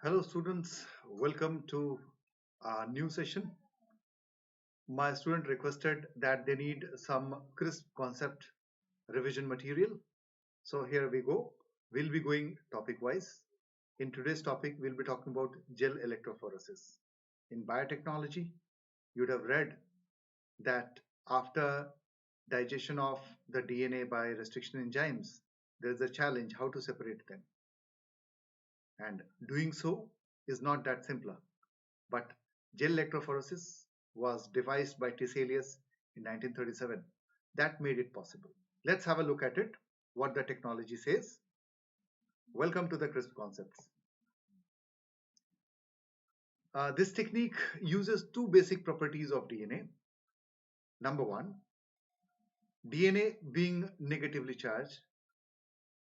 Hello students, welcome to a new session. My student requested that they need some crisp concept revision material. So here we go. We'll be going topic wise. In today's topic, we'll be talking about gel electrophoresis. In biotechnology, you'd have read that after digestion of the DNA by restriction enzymes, there's a challenge how to separate them. And doing so is not that simpler. But gel electrophoresis was devised by Tiselius in 1937. That made it possible. Let's have a look at it, what the technology says. Welcome to the CRISP concepts. This technique uses two basic properties of DNA. Number one, DNA being negatively charged,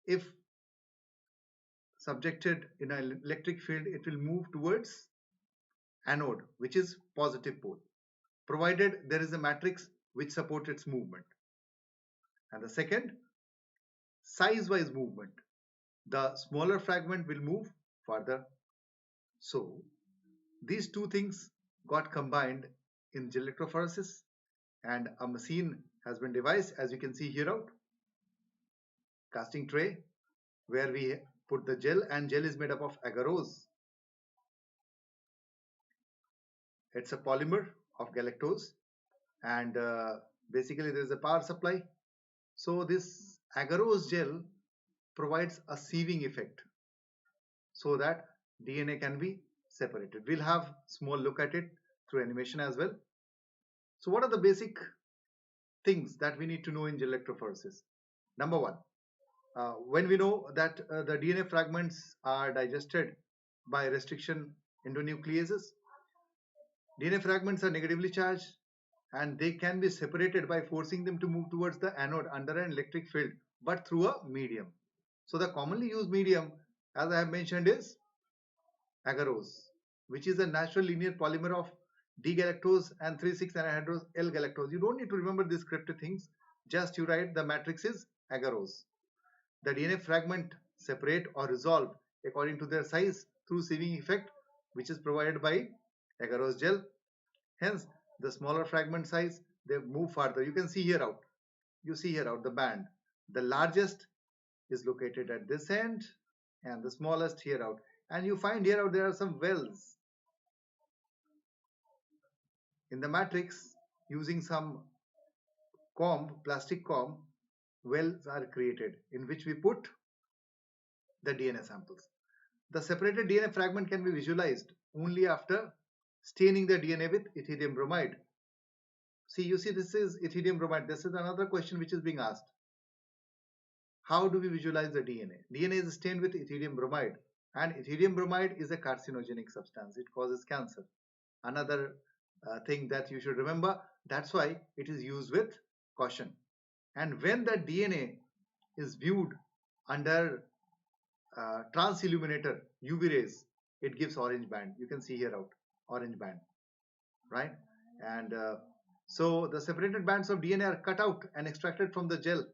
if subjected in an electric field, it will move towards anode, which is positive pole, provided there is a matrix which supports its movement. And the second, size-wise movement. The smaller fragment will move further. So these two things got combined in gel electrophoresis, and a machine has been devised, as you can see here out. Casting tray where we put the gel, and gel is made up of agarose. It's a polymer of galactose, and basically there is a power supply. So this agarose gel provides a sieving effect so that DNA can be separated. We'll have small look at it through animation as well. So what are the basic things that we need to know in gel electrophoresis? Number one, when we know that the DNA fragments are digested by restriction endonucleases, DNA fragments are negatively charged and they can be separated by forcing them to move towards the anode under an electric field, but through a medium. So the commonly used medium, as I have mentioned, is agarose, which is a natural linear polymer of D-galactose and 3,6-anhydrous L-galactose. You don't need to remember these cryptic things. Just you write the matrix is agarose. The DNA fragment separate or resolve according to their size through sieving effect, which is provided by agarose gel. Hence, the smaller fragment size, they move further. You can see here out. You see here out the band. The largest is located at this end and the smallest here out. And you find here out there are some wells in the matrix. Using some comb, plastic comb, wells are created in which we put the DNA samples. The separated DNA fragment can be visualized only after staining the DNA with ethidium bromide. See, you see this is ethidium bromide. This is another question which is being asked. How do we visualize the DNA? DNA is stained with ethidium bromide, and ethidium bromide is a carcinogenic substance. It causes cancer. Another thing that you should remember, that's why it is used with caution. And when the DNA is viewed under transilluminator UV rays, it gives orange band. You can see here out orange band, right? And so the separated bands of DNA are cut out and extracted from the gel.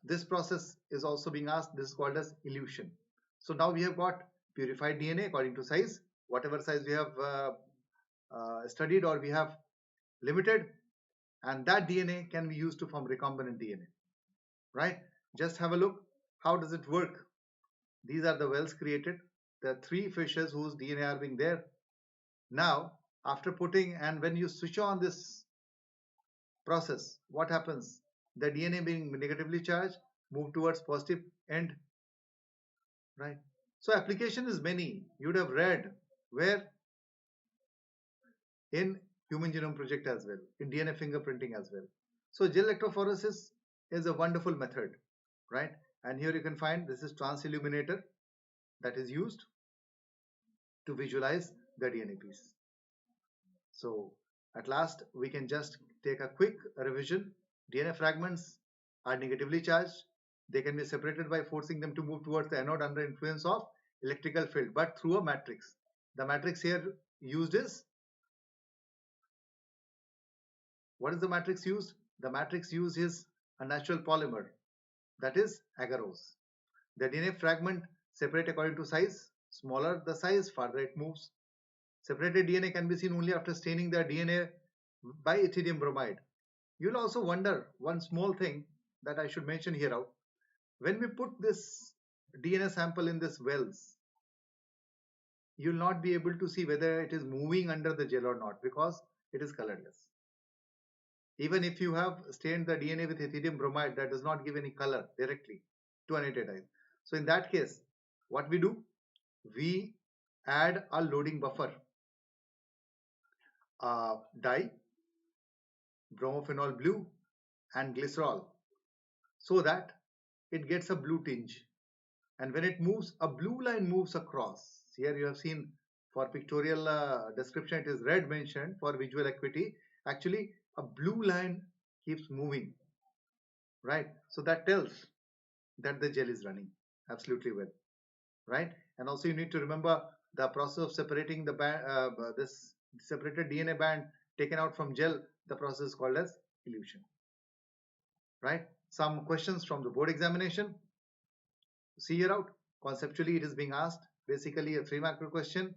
This process is also being asked. This is called as elution. So now we have got purified DNA according to size, whatever size we have studied or we have limited, and that DNA can be used to form recombinant DNA, right? Just have a look. How does it work? These are the wells created. The three fishes whose DNA are being there. Now, after putting, and when you switch on this process, what happens? The DNA being negatively charged move towards positive end, right? So application is many. You'd have read where in Human Genome Project as well, in DNA fingerprinting as well. So gel electrophoresis is a wonderful method, right? And here you can find this is transilluminator that is used to visualize the DNA piece. So at last we can just take a quick revision. DNA fragments are negatively charged. They can be separated by forcing them to move towards the anode under influence of electrical field, but through a matrix. The matrix here used is, what is the matrix used? The matrix used is a natural polymer, that is agarose. The DNA fragment separate according to size Smaller the size, farther it moves. Separated DNA can be seen only after staining the DNA by ethidium bromide. You'll also wonder one small thing that I should mention here out. When we put this DNA sample in this wells, you'll not be able to see whether it is moving under the gel or not because it is colorless. Even if you have stained the DNA with ethidium bromide, that does not give any color directly to unaided eyes. So in that case, what we do, we add a loading buffer, dye, bromophenol blue, and glycerol, so that it gets a blue tinge. And when it moves, a blue line moves across. Here you have seen for pictorial description, it is red mentioned for visual acuity. Actually, a blue line keeps moving, right? So that tells that the gel is running absolutely well, right? And also you need to remember the process of separating the band, this separated DNA band taken out from gel, the process is called as elution, right? Some questions from the board examination. See here out, conceptually it is being asked, basically a 3-mark question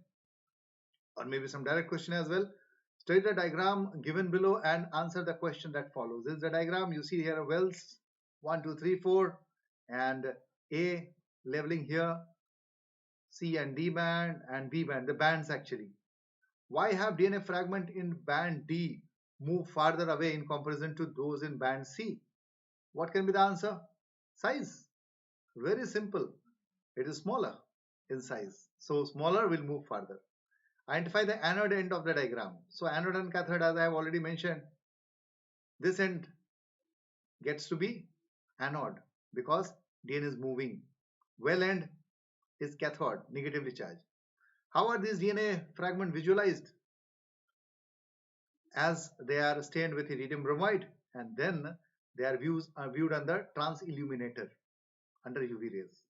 or maybe some direct question as well. Study the diagram given below and answer the question that follows. This is the diagram. You see here wells 1, 2, 3, 4 and A leveling here, C and D band and B band, the bands actually. Why have DNA fragment in band D move farther away in comparison to those in band C? What can be the answer? Size. Very simple. It is smaller in size. So smaller will move farther. Identify the anode end of the diagram. So anode and cathode, as I have already mentioned, this end gets to be anode because DNA is moving. Well end is cathode, negatively charged. How are these DNA fragments visualized? As they are stained with iridium bromide and then they are viewed under transilluminator under UV rays.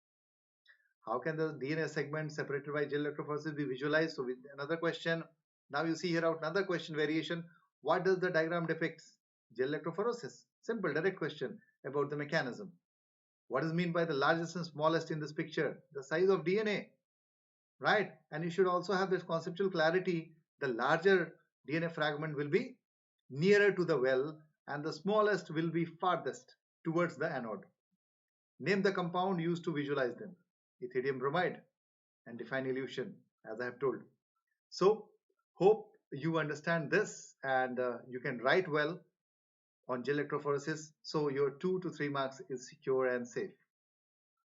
How can the DNA segment separated by gel electrophoresis be visualized? So with another question, now you see here out another question variation. What does the diagram depicts? Gel electrophoresis. Simple direct question about the mechanism. What is meant by the largest and smallest in this picture? The size of DNA, right? And you should also have this conceptual clarity. The larger DNA fragment will be nearer to the well and the smallest will be farthest towards the anode. Name the compound used to visualize them. Ethidium bromide, and define elution as I have told. So hope you understand this and you can write well on gel electrophoresis so your 2 to 3 marks is secure and safe.